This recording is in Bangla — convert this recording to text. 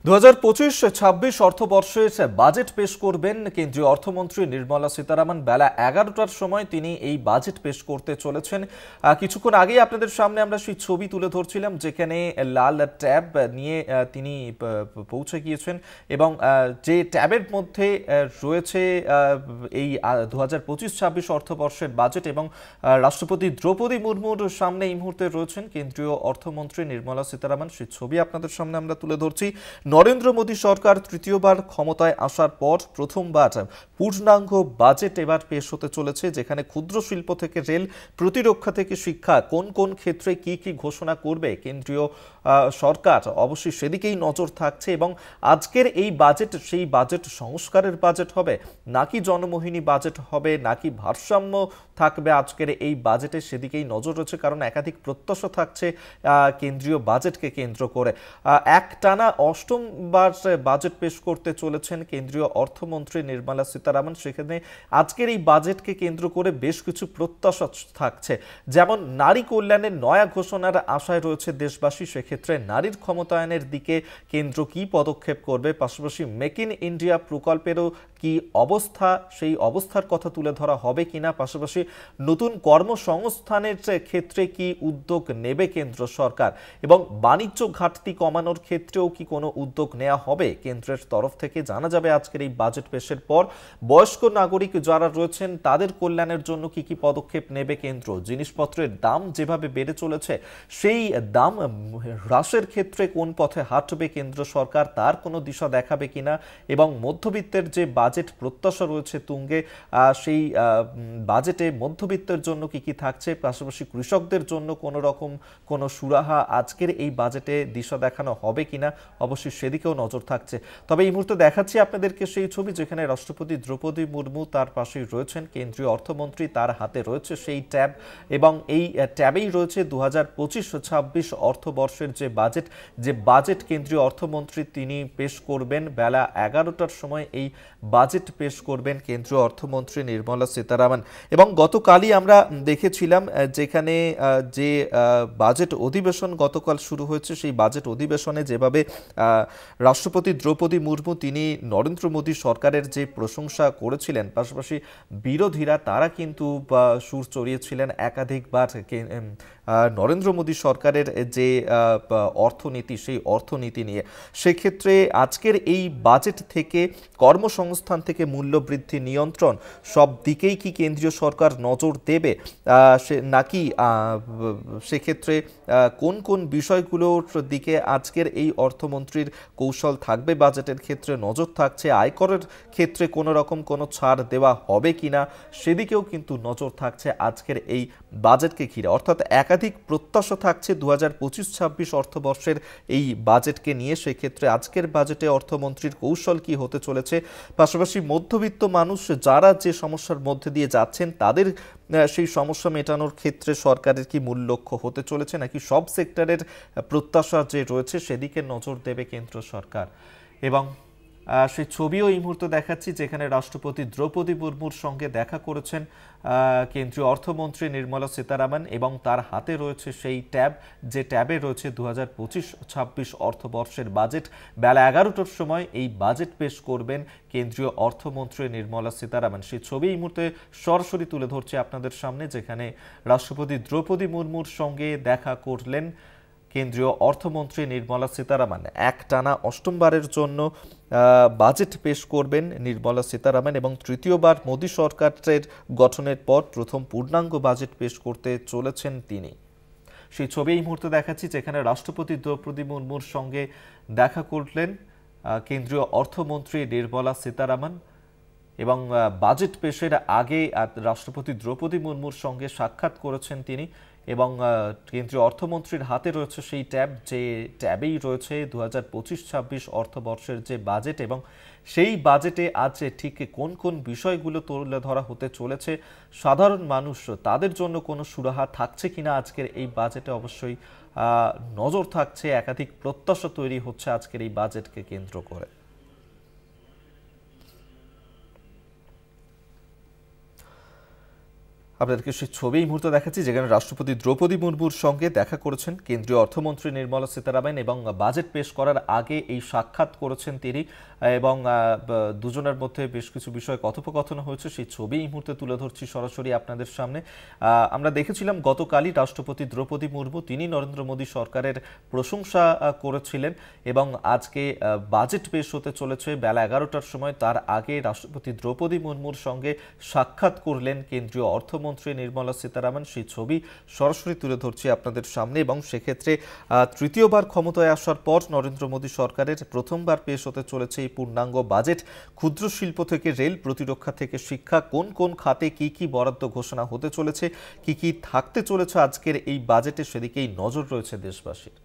২০২৫-২৬ অর্থবর্ষের বাজেট পেশ করবেন কেন্দ্রীয় অর্থমন্ত্রী নির্মলা সীতারামন। বেলা ১১টার সময় তিনি এই বাজেট পেশ করতে চলেছেন। কিছুক্ষণ আগেই আপনাদের সামনে আমরা সেই ছবি তুলে ধরছিলাম, যেখানে লাল ট্যাব নিয়ে তিনি পৌঁছে গিয়েছেন এবং যে ট্যাবের মধ্যে রয়েছে এই ২০২৫-২৬ অর্থবর্ষের বাজেট এবং রাষ্ট্রপতি দ্রৌপদী মুর্মুর সামনে এই মুহূর্তে রয়েছেন কেন্দ্রীয় অর্থমন্ত্রী নির্মলা সীতারামন। সেই ছবি আপনাদের সামনে আমরা তুলে ধরছি। নরেন্দ্র মোদী সরকার তৃতীয়বার ক্ষমতায় আসার পর প্রথমবার পূর্ণাঙ্গ বাজেট এবার পেশ হতে চলেছে, যেখানে ক্ষুদ্র শিল্প থেকে রেল, প্রতিরক্ষা থেকে শিক্ষা, কোন কোন ক্ষেত্রে কি কি ঘোষণা করবে কেন্দ্রীয় সরকার, অবশ্যই সেদিকেই নজর থাকছে। এবং আজকের এই বাজেট সেই বাজেট সংস্কারের বাজেট হবে নাকি জনমোহিনী বাজেট হবে, নাকি ভারসাম্য থাকবে আজকের এই বাজেটে, সেদিকেই নজর রয়েছে। কারণ একাধিক প্রত্যাশা থাকছে কেন্দ্রীয় বাজেটকে কেন্দ্র করে। একটানা অষ্টমবার বাজেট পেশ করতে চলেছেন কেন্দ্রীয় অর্থমন্ত্রী নির্মলা সীতারামন। সেখানে আজকের এই বাজেটকে কেন্দ্র করে বেশ কিছু প্রত্যাশা থাকছে, যেমন নারী কল্যাণের নয়া ঘোষণার আশায় রয়েছে দেশবাসী। সেক্ষেত্রে নারীর ক্ষমতায়নের দিকে কেন্দ্র কি পদক্ষেপ করবে, পাশাপাশি মেক ইন ইন্ডিয়া প্রকল্পেরও কি অবস্থা, সেই অবস্থার কথা তুলে ধরা হবে কিনা, পাশাপাশি নতুন কর্মসংস্থানের ক্ষেত্রে কি উদ্যোগ নেবে কেন্দ্র সরকার, এবং বাণিজ্য ঘাটতি কমানোর ক্ষেত্রেও কি কোনো উদ্যোগ নেওয়া হবে কেন্দ্রের তরফ থেকে, জানা যাবে আজকের এই বাজেট পেশের পর। বয়স্ক নাগরিক যারা রয়েছেন তাদের কল্যাণের জন্য কি কি পদক্ষেপ নেবে কেন্দ্র, জিনিসপত্রের দাম যেভাবে বেড়ে চলেছে সেই দাম হ্রাসের ক্ষেত্রে কোন পথে হাঁটবে কেন্দ্র সরকার, তার কোনো দিশা দেখাবে কিনা, এবং মধ্যবিত্তের যে বাজেট প্রত্যাশা রয়েছে তুঙ্গে, সেই বাজেটে মধ্যবিত্তের জন্য কি কি থাকছে, পাশাপাশি কৃষকদের জন্য কোনো রকম কোনো সুরাহা আজকের এই বাজেটে দিশা দেখানো হবে কিনা, অবশ্যই সেদিকেও নজর থাকছে। তবে এই মুহূর্তে দেখাচ্ছি আপনাদেরকে সেই ছবি, যেখানে রাষ্ট্রপতি দ্রৌপদী মুর্মু তার পাশেই রয়েছেন, কেন্দ্রীয় অর্থমন্ত্রী তার হাতে রয়েছে সেই ট্যাব, এবং এই ট্যাবেই রয়েছে ২০২৫-২৬ অর্থবর্ষের যে বাজেট কেন্দ্রীয় অর্থমন্ত্রী তিনি পেশ করবেন। বেলা ১১টার সময় এই বাজেট পেশ করবেন কেন্দ্রীয় অর্থমন্ত্রী নির্মলা সীতারামন। এবং গতকালই আমরা দেখেছিলাম যেখানে যে বাজেট অধিবেশন গতকাল শুরু হয়েছে, সেই বাজেট অধিবেশনে যেভাবে রাষ্ট্রপতি দ্রৌপদী মুর্মু তিনি নরেন্দ্র মোদী সরকারের যে প্রশংসা করেছিলেন, পাশাপাশি বিরোধীরা তারা কিন্তু সুর চড়িয়েছিলেন একাধিকবার নরেন্দ্র মোদী সরকারের যে অর্থনীতি, সেই অর্থনীতি নিয়ে। সেক্ষেত্রে আজকের এই বাজেট থেকে কর্মসংস্থান থেকে মূল্যবৃদ্ধি নিয়ন্ত্রণ সব দিকেই কি কেন্দ্রীয় সরকার নজর দেবে, নাকি সেক্ষেত্রে কোন কোন বিষয়গুলোর দিকে আজকের এই অর্থমন্ত্রীর কৌশল থাকবে, বাজেটের ক্ষেত্রে নজর থাকছে, আয়করের ক্ষেত্রে কোনো রকম কোনো ছাড় দেওয়া হবে কিনা, সেদিকেও কিন্তু নজর থাকছে আজকের এই বাজেটকে ঘিরে। অর্থাৎ একাধিক প্রত্যাশা থাকছে ২০২৫-২৬ অর্থবর্ষের এই বাজেটকে নিয়ে। সেক্ষেত্রে আজকের বাজেটে অর্থমন্ত্রীর কৌশল কি হতে চলেছে, পাশাপাশি মধ্যবিত্ত মানুষ যারা যে সমস্যার মধ্যে দিয়ে যাচ্ছেন তাদের সেই সমস্যা মেটানোর ক্ষেত্রে সরকারের কি মূল লক্ষ্য হতে চলেছে, নাকি সব সেক্টরের প্রত্যাশা যে রয়েছে সেদিকে নজর দেবে কেন্দ্র সরকার। এবং সেই ছবিও এই মুহূর্তে দেখাচ্ছি, যেখানে রাষ্ট্রপতি দ্রৌপদী মুর্মুর সঙ্গে দেখা করেছেন কেন্দ্রীয় অর্থমন্ত্রী নির্মলা সীতারামন, এবং তার হাতে রয়েছে সেই ট্যাব, যে ট্যাবে রয়েছে ২০২৫-২৬ অর্থবর্ষের বাজেট। বেলা ১১টার সময় এই বাজেট পেশ করবেন কেন্দ্রীয় অর্থমন্ত্রী নির্মলা সীতারামন। সেই ছবি এই মুহূর্তে সরাসরি তুলে ধরছে আপনাদের সামনে, যেখানে রাষ্ট্রপতি দ্রৌপদী মুর্মুর সঙ্গে দেখা করলেন কেন্দ্রীয় অর্থমন্ত্রী নির্মলা সীতারামন। একটানা অষ্টমবারের জন্য বাজেট পেশ করবেন নির্মলা সীতারামন, এবং তৃতীয়বার মোদী সরকারের গঠনের পর প্রথম পূর্ণাঙ্গ বাজেট পেশ করতে চলেছেন তিনি। সেই ছবি এই মুহূর্তে দেখাচ্ছি, যেখানে রাষ্ট্রপতি দ্রৌপদী মুর্মুর সঙ্গে দেখা করলেন কেন্দ্রীয় অর্থমন্ত্রী নির্মলা সীতারামন, এবং বাজেট পেশের আগে রাষ্ট্রপতি দ্রৌপদী মুর্মুর সঙ্গে সাক্ষাৎ করেছেন তিনি। এবং কেন্দ্রীয় অর্থমন্ত্রীর হাতে রয়েছে সেই ট্যাব, যে ট্যাবেই রয়েছে ২০২৫-২৬ অর্থবর্ষের যে বাজেট, এবং সেই বাজেটে আজ ঠিক কোন কোন বিষয়গুলো তুলে ধরা হতে চলেছে, সাধারণ মানুষ তাদের জন্য কোনো সুরাহা থাকছে কিনা আজকের এই বাজেটে, অবশ্যই নজর থাকছে। একাধিক প্রত্যাশা তৈরি হচ্ছে আজকের এই বাজেটকে কেন্দ্র করে। আপনাদেরকে সেই ছবি এই মুহূর্তে দেখাচ্ছি, যেখানে রাষ্ট্রপতি দ্রৌপদী মুর্মুর সঙ্গে দেখা করেছেন কেন্দ্রীয় অর্থমন্ত্রী নির্মলা সীতারামন, এবং বাজেট পেশ করার আগে এই সাক্ষাৎ করেছেন তিনি, এবং দুজনের মধ্যে বেশ কিছু বিষয়ে কথোপকথন হয়েছে। সেই ছবি এই মুহূর্তে তুলে ধরছি সরাসরি আপনাদের সামনে। আমরা দেখেছিলাম গতকালই রাষ্ট্রপতি দ্রৌপদী মুর্মু তিনি নরেন্দ্র মোদী সরকারের প্রশংসা করেছিলেন, এবং আজকে বাজেট পেশ হতে চলেছে বেলা 11টার সময়। তার আগে রাষ্ট্রপতি দ্রৌপদী মুর্মুর সঙ্গে সাক্ষাৎ করলেন কেন্দ্রীয় অর্থমন্ত্রী নির্মলা সীতারামন। সেই ছবি সরাসরি তুলে ধরছি আপনাদের সামনে, এবং সেক্ষেত্রে তৃতীয়বার ক্ষমতায় আসার পর নরেন্দ্র মোদী সরকারের প্রথমবার পেশ হতে চলেছে এই পূর্ণাঙ্গ বাজেট। ক্ষুদ্র শিল্প থেকে রেল, প্রতিরক্ষা থেকে শিক্ষা, কোন কোন খাতে কি কি বরাদ্দ ঘোষণা হতে চলেছে, কি কি থাকতে চলেছে আজকের এই বাজেটে, সেদিকেই নজর রয়েছে দেশবাসীর।